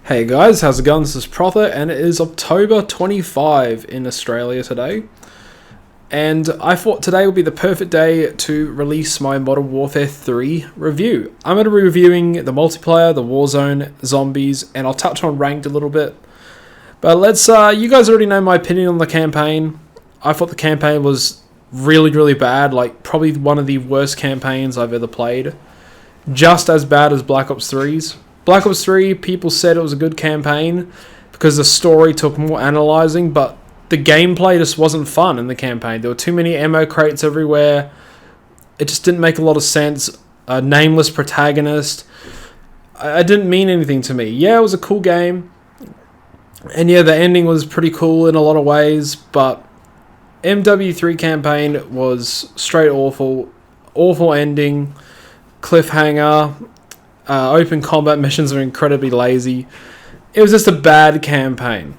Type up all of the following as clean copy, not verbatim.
Hey guys, how's it going? This is Prother, and it is October 25 in Australia today. And I thought today would be the perfect day to release my Modern Warfare 3 review. I'm going to be reviewing the multiplayer, the Warzone, zombies, and I'll touch on ranked a little bit. But you guys already know my opinion on the campaign. I thought the campaign was really bad, like probably one of the worst campaigns I've ever played. Just as bad as Black Ops 3's. Black Ops 3, people said it was a good campaign because the story took more analysing, but the gameplay just wasn't fun in the campaign. There were too many ammo crates everywhere. It just didn't make a lot of sense. A nameless protagonist. I didn't mean anything to me. Yeah, it was a cool game. And yeah, the ending was pretty cool in a lot of ways, but MWIII campaign was straight awful. Awful ending. Cliffhanger. Open combat missions are incredibly lazy. It was just a bad campaign.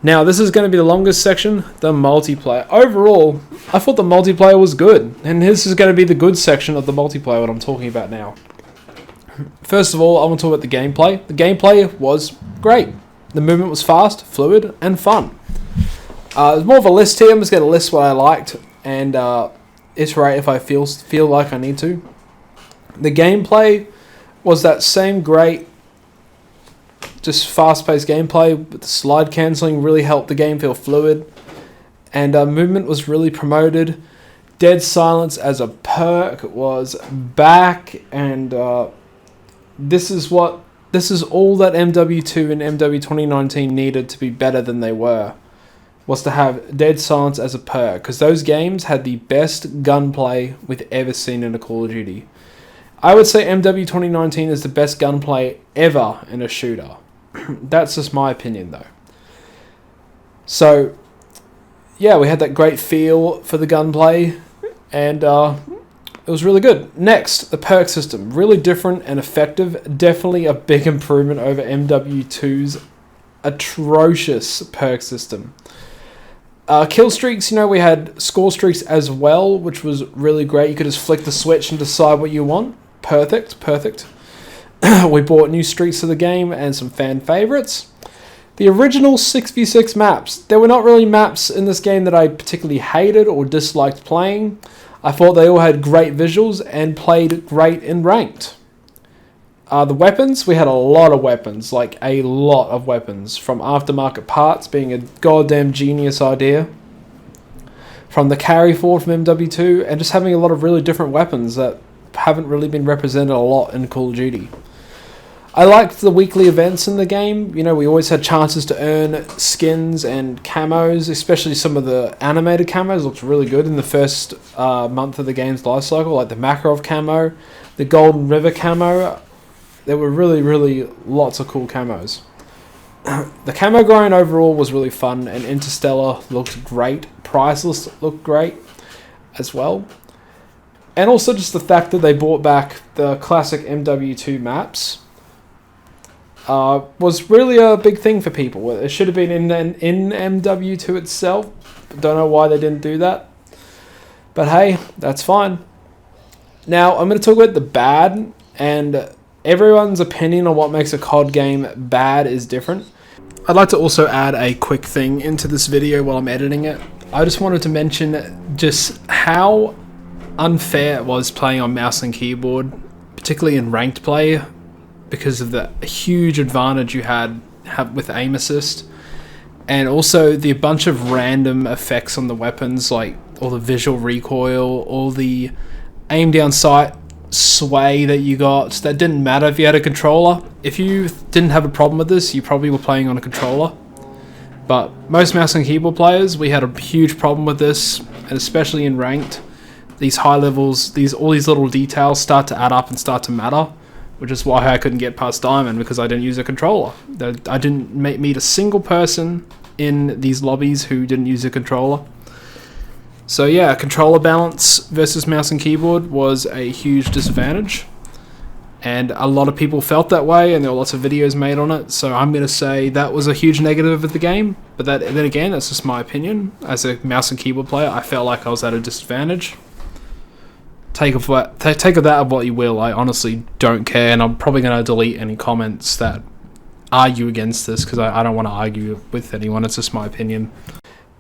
Now, this is going to be the longest section, the multiplayer. Overall, I thought the multiplayer was good. And this is going to be the good section of the multiplayer, what I'm talking about now. First of all, I want to talk about the gameplay. The gameplay was great. The movement was fast, fluid, and fun. There's more of a list here. I'm just going to list what I liked and iterate if I feel like I need to. The gameplay was that same great, just fast-paced gameplay, but the slide cancelling really helped the game feel fluid, and movement was really promoted. Dead silence as a perk was back, and this is all that MW2 and MW 2019 needed to be better than they were, was to have dead silence as a perk, because those games had the best gunplay we've ever seen in a Call of Duty. I would say MW 2019 is the best gunplay ever in a shooter. That's just my opinion, though. So, yeah, we had that great feel for the gunplay, and it was really good. Next, the perk system. Really different and effective. Definitely a big improvement over MW2's atrocious perk system. Kill streaks, we had score streaks as well, which was really great. You could just flick the switch and decide what you want. Perfect. We brought new streaks to the game and some fan favorites. The original 6v6 maps. There were not really maps in this game that I particularly hated or disliked playing. I thought they all had great visuals and played great in ranked. The weapons, we had a lot of weapons, like a lot of weapons, from aftermarket parts being a goddamn genius idea, from the carry forward from MW2, and just having a lot of really different weapons that haven't really been represented a lot in Call of Duty. I liked the weekly events in the game. We always had chances to earn skins and camos, especially some of the animated camos looked really good in the first month of the game's life cycle, like the Makarov camo, the Golden River camo. There were really lots of cool camos. The camo grind overall was really fun, and Interstellar looked great. Priceless looked great as well. And also just the fact that they brought back the classic MW2 maps was really a big thing for people. It should have been in MW2 itself. Don't know why they didn't do that. But hey, that's fine. Now, I'm going to talk about the bad, and everyone's opinion on what makes a COD game bad is different. I'd like to also add a quick thing into this video while I'm editing it. I just wanted to mention just how unfair it was playing on mouse and keyboard, particularly in ranked play, because of the huge advantage you have with aim assist, and also the bunch of random effects on the weapons, like all the visual recoil, all the aim down sight sway that you got. That didn't matter if you had a controller. If you didn't have a problem with this, you probably were playing on a controller. But most mouse and keyboard players, we had a huge problem with this, and especially in ranked. These high levels, all these little details start to add up and start to matter, which is why I couldn't get past Diamond, because I didn't use a controller. I didn't meet a single person in these lobbies who didn't use a controller. So yeah, controller balance versus mouse and keyboard was a huge disadvantage, and a lot of people felt that way, and there were lots of videos made on it. So I'm going to say that was a huge negative of the game, but then again, that's just my opinion. As a mouse and keyboard player, I felt like I was at a disadvantage. Take of that of what you will. I honestly don't care, and I'm probably going to delete any comments that argue against this because I don't want to argue with anyone. It's just my opinion.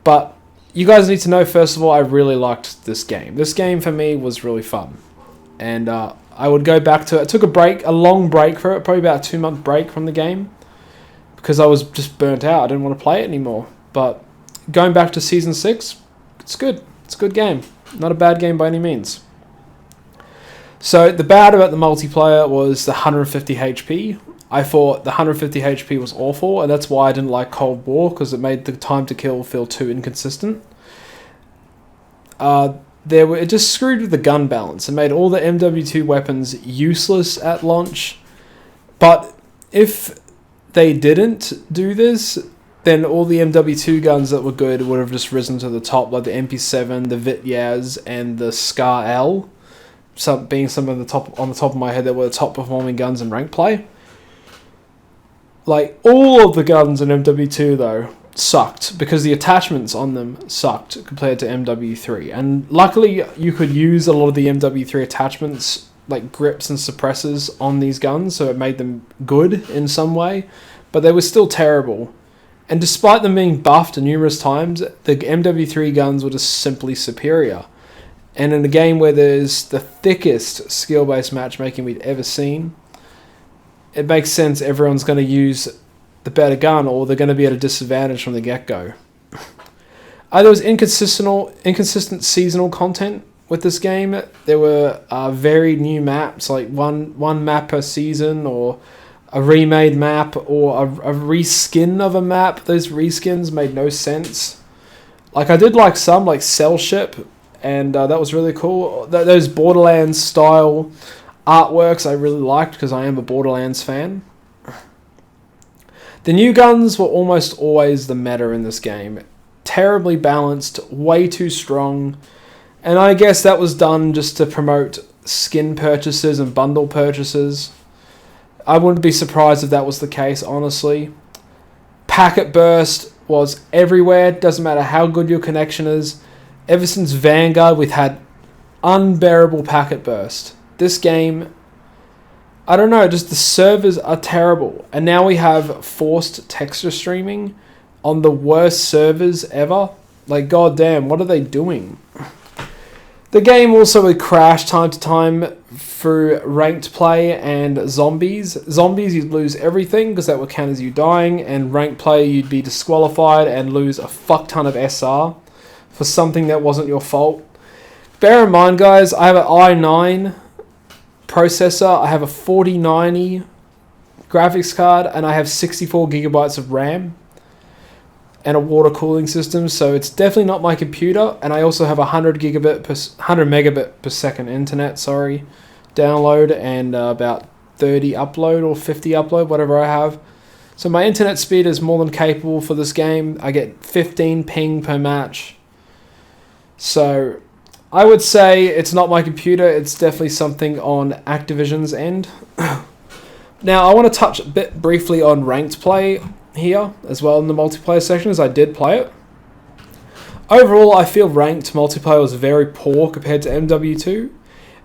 But you guys need to know, first of all, I really liked this game. This game for me was really fun. And I would go back to it. I took a long break for it, probably about a 2-month break from the game because I was just burnt out. I didn't want to play it anymore. But going back to Season 6, it's good. It's a good game. Not a bad game by any means. So the bad about the multiplayer was the 150 HP. I thought the 150 HP was awful, and that's why I didn't like Cold War, because it made the time to kill feel too inconsistent. It just screwed with the gun balance. It made all the MWII weapons useless at launch. But if they didn't do this, then all the MWII guns that were good would have just risen to the top, like the MP7, the MWIII, and the Scar L. Being some of the top on the top of my head that were the top performing guns in rank play. Like all of the guns in MW2 though sucked because the attachments on them sucked compared to MW3. And luckily you could use a lot of the MW3 attachments like grips and suppressors on these guns, so it made them good in some way, but they were still terrible. And despite them being buffed numerous times, the MW3 guns were just simply superior. And in a game where there's the thickest skill-based matchmaking we've ever seen, it makes sense everyone's going to use the better gun or they're going to be at a disadvantage from the get-go. There was inconsistent seasonal content with this game. There were varied new maps, like one map per season, or a remade map, or a reskin of a map. Those reskins made no sense. Like I did like some, like Cell Ship, and that was really cool. Those Borderlands style artworks I really liked because I am a Borderlands fan. The new guns were almost always the meta in this game. Terribly balanced, way too strong, and I guess that was done just to promote skin purchases and bundle purchases. I wouldn't be surprised if that was the case, honestly. Packet burst was everywhere, doesn't matter how good your connection is. Ever since Vanguard, we've had unbearable packet burst. This game, I don't know, just the servers are terrible. And now we have forced texture streaming on the worst servers ever. Like, goddamn, what are they doing? The game also would crash time to time through ranked play and zombies. Zombies, you'd lose everything because that would count as you dying. And ranked play, you'd be disqualified and lose a fuck ton of SR for something that wasn't your fault. Bear in mind, guys, I have an i9 processor, I have a 4090 graphics card, and I have 64 gigabytes of RAM and a water cooling system, so it's definitely not my computer. And I also have 100 megabit per second internet, download, and about 30 upload or 50 upload, whatever I have. So my internet speed is more than capable for this game. I get 15 ping per match. So I would say it's not my computer, it's definitely something on Activision's end. Now I want to touch a bit briefly on ranked play here as well in the multiplayer section, as I did play it. Overall, I feel ranked multiplayer was very poor compared to MW2.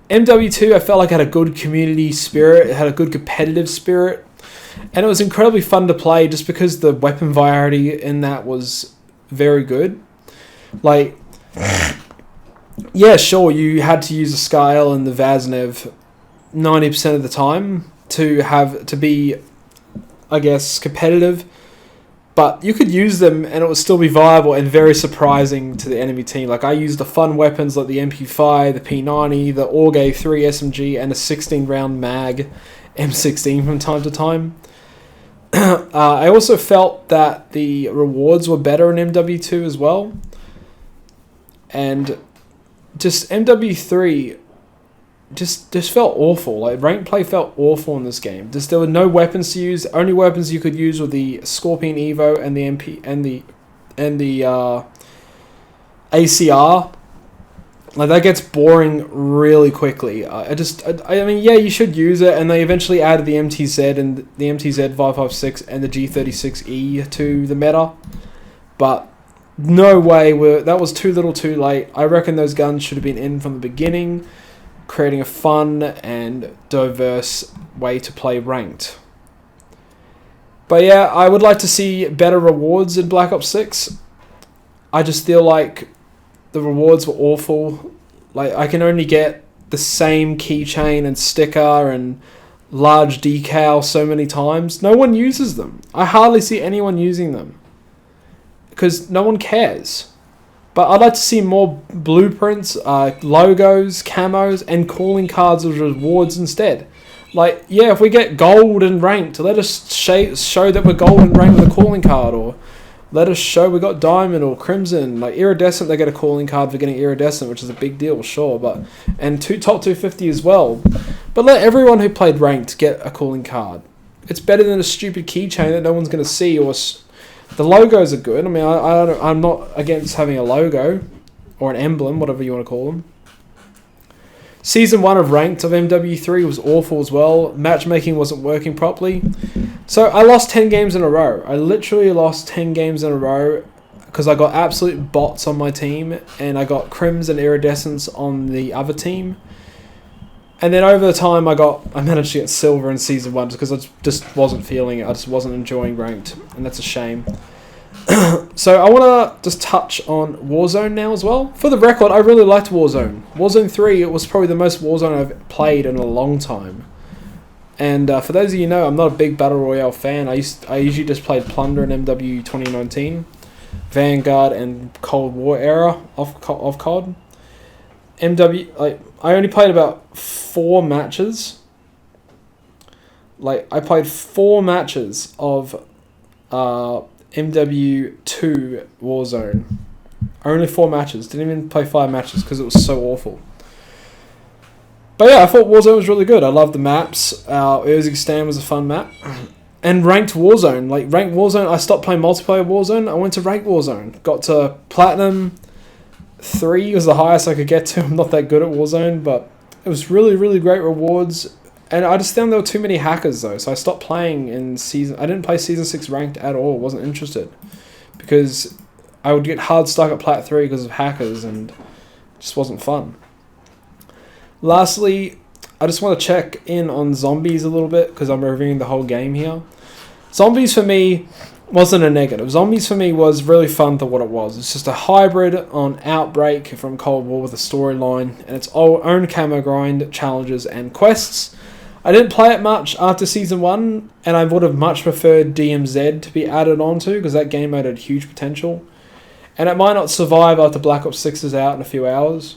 MW2 I felt like had a good community spirit, it had a good competitive spirit, and it was incredibly fun to play just because the weapon variety in that was very good. Like, yeah, sure, you had to use a Sky-L and the Vaznev 90% of the time to be, I guess, competitive, but you could use them and it would still be viable and very surprising to the enemy team. Like, I used the fun weapons like the MP5, the P90, the AUG A3 SMG, and a 16-round mag M16 from time to time. I also felt that the rewards were better in MW2 as well. And just MW3 just felt awful. Like, rank play felt awful in this game. There were no weapons to use. The only weapons you could use were the Scorpion Evo and the MP and the ACR. Like, that gets boring really quickly. I mean, yeah, you should use it, and they eventually added the MTZ and the MTZ 556 and the G36E to the meta, but no way, that was too little too late. I reckon those guns should have been in from the beginning, creating a fun and diverse way to play ranked. But yeah, I would like to see better rewards in Black Ops 6. I just feel like the rewards were awful. Like, I can only get the same keychain and sticker and large decal so many times. No one uses them. I hardly see anyone using them because no one cares. But I'd like to see more blueprints, logos, camos, and calling cards as rewards instead. Like, yeah, if we get gold and ranked, let us show that we're gold and ranked with a calling card, or let us show we got diamond or crimson. Like iridescent, they get a calling card for getting iridescent, which is a big deal, sure, but and top 250 as well. But let everyone who played ranked get a calling card. It's better than a stupid keychain that no one's going to see. Or the logos are good. I mean, I'm not against having a logo or an emblem, whatever you want to call them. Season 1 of Ranked of MWIII was awful as well. Matchmaking wasn't working properly. So I lost 10 games in a row. I literally lost 10 games in a row because I got absolute bots on my team and I got crims and iridescence on the other team. And then over the time I managed to get silver in Season 1 because I just wasn't feeling it. I just wasn't enjoying Ranked, and that's a shame. So I want to just touch on Warzone now as well. For the record, I really liked Warzone. Warzone 3, it was probably the most Warzone I've played in a long time. And for those of you who know, I'm not a big Battle Royale fan. I usually just played Plunder and MW 2019, Vanguard and Cold War era of COD. I only played about 4 matches. Like, I played 4 matches of MW2 Warzone. Only 4 matches. Didn't even play 5 matches because it was so awful. But yeah, I thought Warzone was really good. I loved the maps. Uzbekistan was a fun map. And Ranked Warzone. Like, Ranked Warzone, I stopped playing multiplayer Warzone. I went to Ranked Warzone. Got to Platinum 3 was the highest I could get to. I'm not that good at Warzone, but it was really, really great rewards. And I just found there were too many hackers, though, so I stopped playing in Season... I didn't play Season 6 Ranked at all. Wasn't interested. Because I would get hard stuck at Plat 3 because of hackers, and it just wasn't fun. Lastly, I just want to check in on zombies a little bit, because I'm reviewing the whole game here. Zombies, for me, wasn't a negative. Zombies, for me, was really fun for what it was. It's just a hybrid on Outbreak from Cold War with a storyline, and its own camo grind, challenges, and quests. I didn't play it much after Season 1, and I would have much preferred DMZ to be added onto, because that game mode had huge potential. And it might not survive after Black Ops 6 is out in a few hours.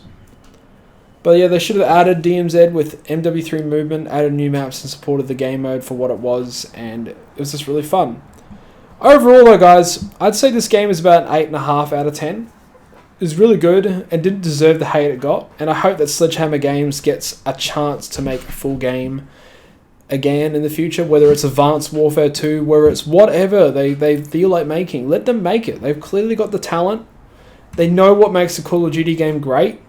But yeah, they should have added DMZ with MW3 movement, added new maps, and supported the game mode for what it was, and it was just really fun. Overall though, guys, I'd say this game is about an 8.5 out of 10. It was really good and didn't deserve the hate it got, and I hope that Sledgehammer Games gets a chance to make a full game again in the future, whether it's Advanced Warfare 2, whether it's whatever they feel like making. Let them make it. They've clearly got the talent. They know what makes a Call of Duty game great.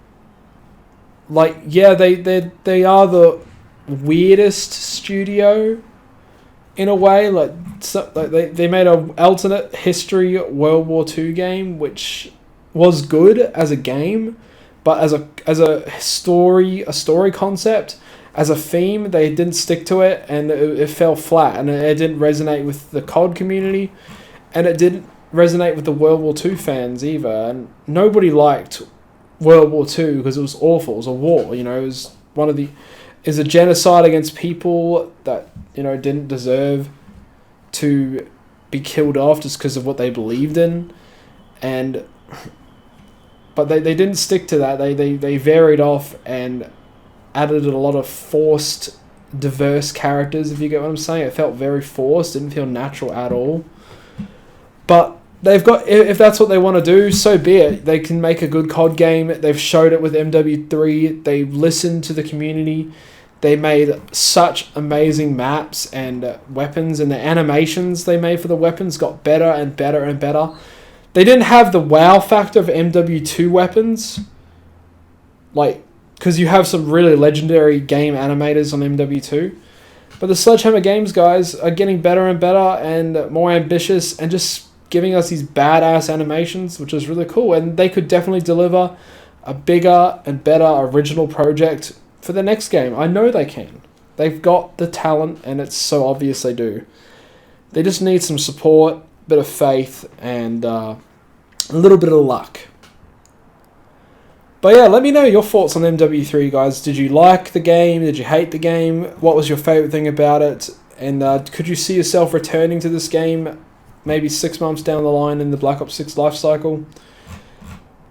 Like, yeah, they are the weirdest studio in a way. Like they made a alternate history World War II game, which was good as a game, but as a story concept, as a theme, they didn't stick to it, and it fell flat, and it didn't resonate with the COD community, and it didn't resonate with the World War II fans either, and nobody liked World War II because it was awful. It was a war, you know. It was is a genocide against people that, you know, didn't deserve to be killed off just because of what they believed in, but they didn't stick to that. They varied off and added a lot of forced, diverse characters, if you get what I'm saying. It felt very forced, didn't feel natural at all. But they've got, if that's what they want to do, so be it. They can make a good COD game. They've showed it with MW3. They listened to the community. They made such amazing maps and weapons, and the animations they made for the weapons got better and better and better. They didn't have the wow factor of MW2 weapons, like, because you have some really legendary game animators on MW2. But the Sledgehammer Games guys are getting better and better and more ambitious and just giving us these badass animations, which is really cool. And they could definitely deliver a bigger and better original project for the next game. I know they can. They've got the talent, and it's so obvious they do. They just need some support, a bit of faith, and a little bit of luck. But yeah, let me know your thoughts on MW3, guys. Did you like the game? Did you hate the game? What was your favourite thing about it? And could you see yourself returning to this game maybe 6 months down the line in the Black Ops 6 life cycle?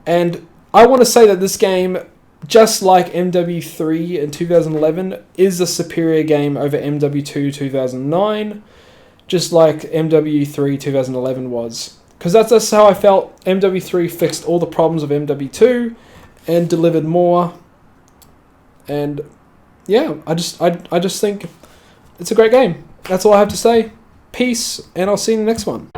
And I want to say that this game, just like MW3 in 2011, is a superior game over MW2 2009, just like MW3 2011 was. Because that's how I felt. MW3 fixed all the problems of MW2 and delivered more. And yeah, I just think it's a great game. That's all I have to say. Peace, and I'll see you in the next one.